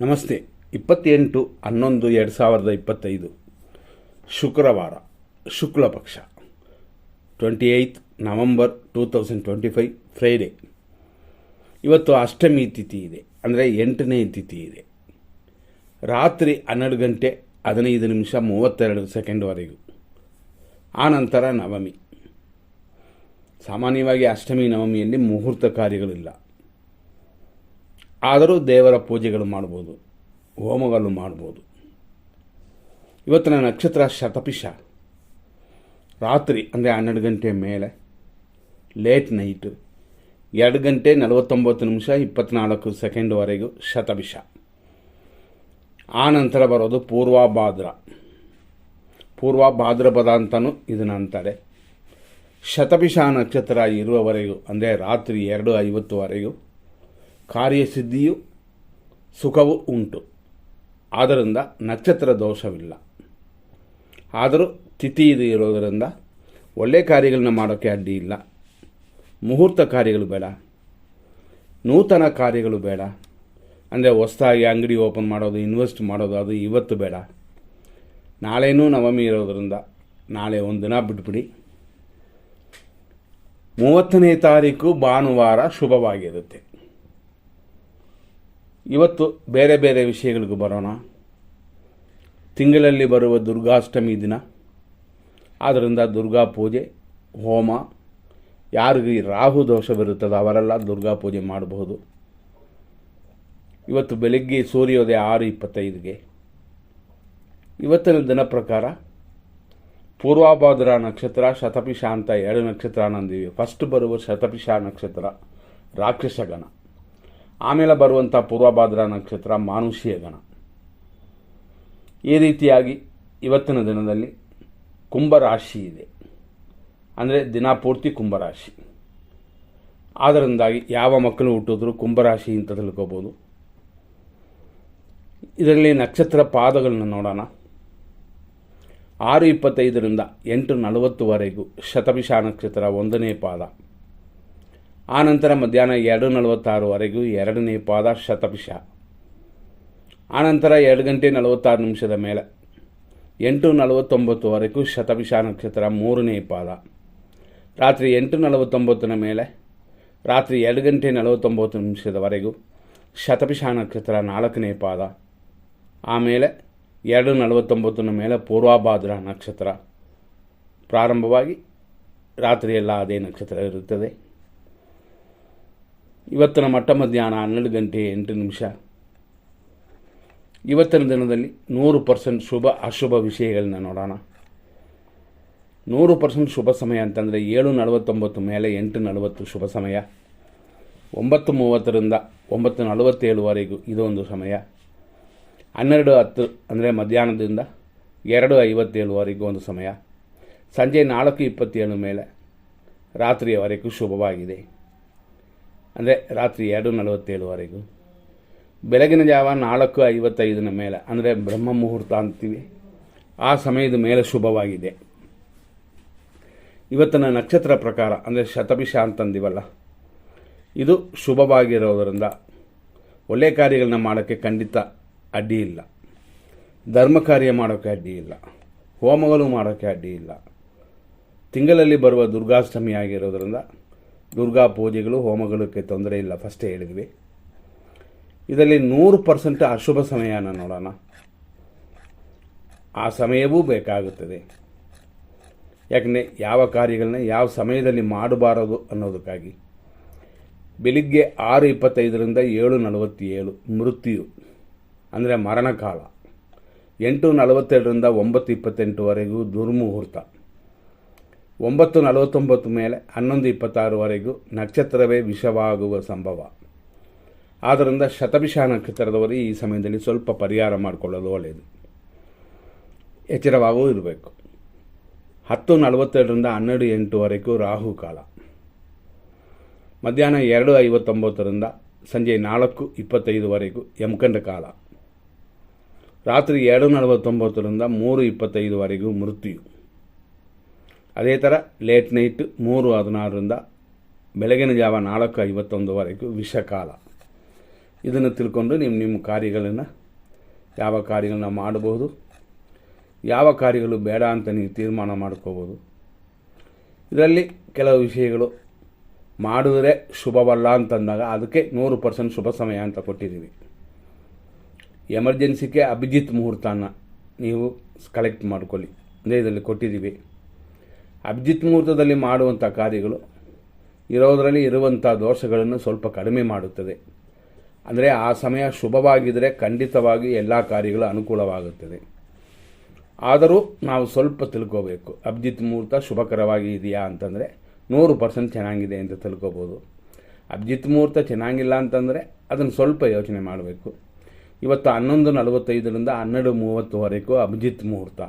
ನಮಸ್ತೆ. 28/11/2025 ಶುಕ್ರವಾರ, ಶುಕ್ಲ ಪಕ್ಷ, 28 ನವಂಬರ್ 2025 ಫ್ರೈಡೇ. ಇವತ್ತು ಅಷ್ಟಮಿ ತಿಥಿ ಇದೆ, ಅಂದರೆ 8ನೇ ತಿಥಿ ಇದೆ. ರಾತ್ರಿ 12 ಗಂಟೆ 15 ನಿಮಿಷ 32 ಸೆಕೆಂಡ್ವರೆಗೂ. ಆನಂತರ ನವಮಿ. ಸಾಮಾನ್ಯವಾಗಿ ಅಷ್ಟಮಿ ನವಮಿಯಲ್ಲಿ ಮುಹೂರ್ತ ಕಾರ್ಯಗಳಿಲ್ಲ, ಆದರೂ ದೇವರ ಪೂಜೆಗಳು ಮಾಡ್ಬೋದು, ಹೋಮಗಳು ಮಾಡ್ಬೋದು. ಇವತ್ತಿನ ನಕ್ಷತ್ರ ಶತಭಿಷ. ರಾತ್ರಿ ಅಂದರೆ 12 ಗಂಟೆ ಮೇಲೆ, ಲೇಟ್ ನೈಟ್ 2 ಗಂಟೆ 49 ನಿಮಿಷ 24 ಸೆಕೆಂಡ್ವರೆಗೂ ಶತಭಿಷ. ಆನಂತರ ಬರೋದು ಪೂರ್ವಭಾದ್ರ. ಪೂರ್ವಭಾದ್ರಪದ ಅಂತಲೂ ಇದನ್ನು ಅಂತಾರೆ. ಶತಭಿಷ ನಕ್ಷತ್ರ ಇರುವವರೆಗೂ, ಅಂದರೆ ರಾತ್ರಿ 2:50ವರೆಗೂ ಕಾರ್ಯಸಿದ್ಧಿಯು ಸುಖವೂ ಉಂಟು. ಆದ್ದರಿಂದ ನಕ್ಷತ್ರ ದೋಷವಿಲ್ಲ. ಆದರೂ ತಿಥಿ ಇದು ಇರೋದರಿಂದ ಒಳ್ಳೆಯ ಕಾರ್ಯಗಳನ್ನ ಮಾಡೋಕ್ಕೆ ಅಡ್ಡಿ ಇಲ್ಲ. ಮುಹೂರ್ತ ಕಾರ್ಯಗಳು ಬೇಡ, ನೂತನ ಕಾರ್ಯಗಳು ಬೇಡ. ಅಂದರೆ ಹೊಸದಾಗಿ ಅಂಗಡಿ ಓಪನ್ ಮಾಡೋದು, ಇನ್ವೆಸ್ಟ್ ಮಾಡೋದು, ಅದು ಇವತ್ತು ಬೇಡ. ನಾಳೆನೂ ನವಮಿ ಇರೋದರಿಂದ ನಾಳೆ ಒಂದು ದಿನ ಬಿಟ್ಬಿಡಿ. 30ನೇ ತಾರೀಕು ಭಾನುವಾರ ಶುಭವಾಗಿರುತ್ತೆ. ಇವತ್ತು ಬೇರೆ ಬೇರೆ ವಿಷಯಗಳಿಗೂ ಬರೋಣ. ತಿಂಗಳಲ್ಲಿ ಬರುವ ದುರ್ಗಾಷ್ಟಮಿ ದಿನ, ಆದ್ದರಿಂದ ದುರ್ಗಾ ಪೂಜೆ, ಹೋಮ, ಯಾರಿಗೆ ರಾಹು ದೋಷವಿರುತ್ತದೆ ಅವರೆಲ್ಲ ದುರ್ಗಾ ಪೂಜೆ ಮಾಡಬಹುದು. ಇವತ್ತು ಬೆಳಗ್ಗೆ ಸೂರ್ಯೋದಯ 6:25ಗೆ. ಇವತ್ತಿನ ದಿನ ಪ್ರಕಾರ ಪೂರ್ವಭಾದ್ರ ನಕ್ಷತ್ರ, ಶತಭಿಷ ಅಂತ 2 ನಕ್ಷತ್ರ ನಂದಿವೆ. ಫಸ್ಟ್ ಬರುವ ಶತಭಿಷ ನಕ್ಷತ್ರ ರಾಕ್ಷಸ ಗಣ, ಆಮೇಲೆ ಬರುವಂಥ ಪೂರ್ವಭಾದ್ರ ನಕ್ಷತ್ರ ಮಾನುಷೀಯ ಗಣ. ಈ ರೀತಿಯಾಗಿ ಇವತ್ತಿನ ದಿನದಲ್ಲಿ ಕುಂಭರಾಶಿ ಇದೆ, ಅಂದರೆ ದಿನ ಪೂರ್ತಿ ಕುಂಭರಾಶಿ. ಆದ್ದರಿಂದಾಗಿ ಯಾವ ಮಕ್ಕಳು ಹುಟ್ಟಿದ್ರು ಕುಂಭರಾಶಿ ಅಂತ ತಿಳ್ಕೋಬೋದು. ಇದರಲ್ಲಿ ನಕ್ಷತ್ರ ಪಾದಗಳನ್ನ ನೋಡೋಣ. 6:25ರಿಂದ 8:40ವರೆಗೂ ಶತಭಿಷ ನಕ್ಷತ್ರ 1ನೇ ಪಾದ. ಆನಂತರ ಮಧ್ಯಾಹ್ನ 2:46ವರೆಗೂ 2ನೇ ಪಾದ ಶತಭಿಷ. ಆನಂತರ 2 ಗಂಟೆ 46 ನಿಮಿಷದ ಮೇಲೆ 8:49ವರೆಗೂ ಶತಭಿಷ ನಕ್ಷತ್ರ 3ನೇ ಪಾದ. ರಾತ್ರಿ 8:49ನ ಮೇಲೆ ರಾತ್ರಿ 2 ಗಂಟೆ 49 ನಿಮಿಷದವರೆಗೂ ಶತಭಿಷ ನಕ್ಷತ್ರ 4ನೇ ಪಾದ. ಆಮೇಲೆ 2:49ನ ಮೇಲೆ ಪೂರ್ವಭಾದ್ರ ನಕ್ಷತ್ರ ಪ್ರಾರಂಭವಾಗಿ ರಾತ್ರಿಯೆಲ್ಲ ಅದೇ ನಕ್ಷತ್ರ ಇರುತ್ತದೆ. ಇವತ್ತಿನ ಮಟ್ಟ ಮಧ್ಯಾಹ್ನ 12 ಗಂಟೆ 8 ನಿಮಿಷ. ಇವತ್ತಿನ ದಿನದಲ್ಲಿ 100% ಶುಭ ಅಶುಭ ವಿಷಯಗಳನ್ನ ನೋಡೋಣ. 100% ಶುಭ ಸಮಯ ಅಂತಂದರೆ 7:49 ಮೇಲೆ 8:40 ಶುಭ ಸಮಯ. 9:30ರಿಂದ 9:47ವರೆಗೂ ಇದೊಂದು ಸಮಯ. 12:10 ಅಂದರೆ ಮಧ್ಯಾಹ್ನದಿಂದ 2:57ವರೆಗೂ ಒಂದು ಸಮಯ. ಸಂಜೆ 4:27 ಮೇಲೆ ರಾತ್ರಿಯವರೆಗೂ ಶುಭವಾಗಿದೆ, ಅಂದರೆ ರಾತ್ರಿ 2:47ವರೆಗೂ. ಬೆಳಗಿನ ಜಾವ 4:55ನ ಮೇಲೆ, ಅಂದರೆ ಬ್ರಹ್ಮ ಮುಹೂರ್ತ ಅಂತೀವಿ, ಆ ಸಮಯದ ಮೇಲೆ ಶುಭವಾಗಿದೆ. ಇವತ್ತಿನ ನಕ್ಷತ್ರ ಪ್ರಕಾರ ಅಂದರೆ ಶತಭಿಷ ಅಂತಂದಿವಲ್ಲ, ಇದು ಶುಭವಾಗಿರೋದರಿಂದ ಒಳ್ಳೆಯ ಕಾರ್ಯಗಳನ್ನ ಮಾಡೋಕ್ಕೆ ಖಂಡಿತ ಅಡ್ಡಿ ಇಲ್ಲ. ಧರ್ಮ ಕಾರ್ಯ ಮಾಡೋಕ್ಕೆ ಅಡ್ಡಿ ಇಲ್ಲ, ಹೋಮಗಳು ಮಾಡೋಕ್ಕೆ ಅಡ್ಡಿ ಇಲ್ಲ. ತಿಂಗಳಲ್ಲಿ ಬರುವ ದುರ್ಗಾಷ್ಟಮಿ ಆಗಿರೋದರಿಂದ ದುರ್ಗಾ ಪೂಜೆಗಳು, ಹೋಮಗಳಕ್ಕೆ ತೊಂದರೆ ಇಲ್ಲ, ಫಸ್ಟೇ ಹೇಳಿದ್ವಿ. ಇದರಲ್ಲಿ 100% ಅಶುಭ ಸಮಯನ ನೋಡೋಣ. ಆ ಸಮಯವೂ ಬೇಕಾಗುತ್ತದೆ. ಯಾಕಂದರೆ ಯಾವ ಕಾರ್ಯಗಳನ್ನ ಯಾವ ಸಮಯದಲ್ಲಿ ಮಾಡಬಾರದು ಅನ್ನೋದಕ್ಕಾಗಿ. ಬೆಳಿಗ್ಗೆ 6:25ರಿಂದ 7:47 ಮೃತ್ಯು, ಅಂದರೆ ಮರಣಕಾಲ. 8:42ರಿಂದ 9:28ವರೆಗೂ ದುರ್ಮುಹೂರ್ತ. 9:49 ಮೇಲೆ 11:26ವರೆಗೂ ನಕ್ಷತ್ರವೇ ವಿಷವಾಗುವ ಸಂಭವ. ಆದ್ದರಿಂದ ಶತಭಿಷ ನಕ್ಷತ್ರದವರು ಈ ಸಮಯದಲ್ಲಿ ಸ್ವಲ್ಪ ಪರಿಹಾರ ಮಾಡಿಕೊಳ್ಳಲು ಒಳ್ಳೆಯದು, ಎಚ್ಚರವಾಗೂ ಇರಬೇಕು. 10:42ರಿಂದ 12:08ವರೆಗೂ ರಾಹುಕಾಲ. ಮಧ್ಯಾಹ್ನ 2:59ರಿಂದ ಸಂಜೆ 4:25ವರೆಗೂ ಯಮಕಂಡ ಕಾಲ. ರಾತ್ರಿ 2:49ರಿಂದ 3:25ವರೆಗೂ ಮೃತ್ಯು. ಅದೇ ಥರ ಲೇಟ್ ನೈಟ್ 3:16ರಿಂದ ಬೆಳಗಿನ ಜಾವ 4:51ವರೆಗೂ ವಿಷಕಾಲ. ಇದನ್ನು ತಿಳ್ಕೊಂಡು ನಿಮ್ಮ ಕಾರ್ಯಗಳನ್ನು ಯಾವ ಕಾರ್ಯಗಳನ್ನ ಮಾಡಬಹುದು, ಯಾವ ಕಾರ್ಯಗಳು ಬೇಡ ಅಂತ ನೀವು ತೀರ್ಮಾನ ಮಾಡ್ಕೋಬೋದು. ಇದರಲ್ಲಿ ಕೆಲವು ವಿಷಯಗಳು ಮಾಡಿದ್ರೆ ಶುಭವಲ್ಲ ಅಂತಂದಾಗ ಅದಕ್ಕೆ 100% ಶುಭ ಸಮಯ ಅಂತ ಕೊಟ್ಟಿದ್ದೀವಿ. ಎಮರ್ಜೆನ್ಸಿಗೆ ಅಭಿಜಿತ್ ಮುಹೂರ್ತನ ನೀವು ಕಲೆಕ್ಟ್ ಮಾಡ್ಕೊಳ್ಳಿ ಅಂದರೆ ಇದರಲ್ಲಿ ಕೊಟ್ಟಿದ್ದೀವಿ. ಅಭಿಜಿತ್ ಮುಹೂರ್ತದಲ್ಲಿ ಮಾಡುವಂಥ ಕಾರ್ಯಗಳು ಇರೋದರಲ್ಲಿ ಇರುವಂಥ ದೋಷಗಳನ್ನು ಸ್ವಲ್ಪ ಕಡಿಮೆ ಮಾಡುತ್ತದೆ. ಅಂದರೆ ಆ ಸಮಯ ಶುಭವಾಗಿದ್ದರೆ ಖಂಡಿತವಾಗಿ ಎಲ್ಲ ಕಾರ್ಯಗಳು ಅನುಕೂಲವಾಗುತ್ತದೆ. ಆದರೂ ನಾವು ಸ್ವಲ್ಪ ತಿಳ್ಕೋಬೇಕು. ಅಭಿಜಿತ್ ಮುಹೂರ್ತ ಶುಭಕರವಾಗಿ ಇದೆಯಾ ಅಂತಂದರೆ 100% ಚೆನ್ನಾಗಿದೆ ಅಂತ ತಿಳ್ಕೊಬೋದು. ಅಭಿಜಿತ್ ಮುಹೂರ್ತ ಚೆನ್ನಾಗಿಲ್ಲ ಅಂತಂದರೆ ಅದನ್ನು ಸ್ವಲ್ಪ ಯೋಚನೆ ಮಾಡಬೇಕು. ಇವತ್ತು 11:45ರಿಂದ 12:30ವರೆಗೂ ಅಭಿಜಿತ್ ಮುಹೂರ್ತ.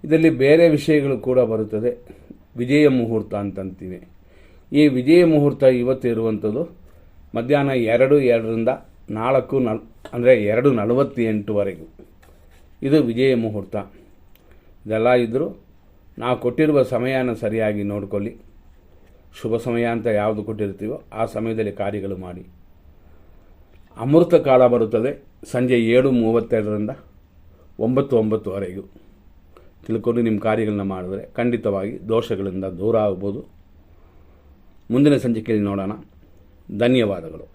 ಇದರಲ್ಲಿ ಬೇರೆ ವಿಷಯಗಳು ಕೂಡ ಬರುತ್ತದೆ. ವಿಜಯ ಮುಹೂರ್ತ ಅಂತಂತೀವಿ. ಈ ವಿಜಯ ಮುಹೂರ್ತ ಇವತ್ತು ಇರುವಂಥದ್ದು ಮಧ್ಯಾಹ್ನ 2:02ರಿಂದ 4 ಅಂದರೆ 2:48ವರೆಗೂ. ಇದು ವಿಜಯ ಮುಹೂರ್ತ. ಇದೆಲ್ಲ ಇದ್ದರೂ ನಾವು ಕೊಟ್ಟಿರುವ ಸಮಯನ ಸರಿಯಾಗಿ ನೋಡಿಕೊಳ್ಳಿ. ಶುಭ ಸಮಯ ಅಂತ ಯಾವುದು ಕೊಟ್ಟಿರ್ತೀವೋ ಆ ಸಮಯದಲ್ಲಿ ಕಾರ್ಯಗಳು ಮಾಡಿ. ಅಮೃತ ಕಾಲ ಬರುತ್ತದೆ ಸಂಜೆ 7:32ರಿಂದ 9:09ವರೆಗೂ. ತಿಳ್ಕೊಂಡು ನಿಮ್ಮ ಕಾರ್ಯಗಳನ್ನ ಮಾಡಿದ್ರೆ ಖಂಡಿತವಾಗಿ ದೋಷಗಳಿಂದ ದೂರ ಆಗ್ಬೋದು. ಮುಂದಿನ ಸಂಚಿಕೆಯಲ್ಲಿ ನೋಡೋಣ. ಧನ್ಯವಾದಗಳು.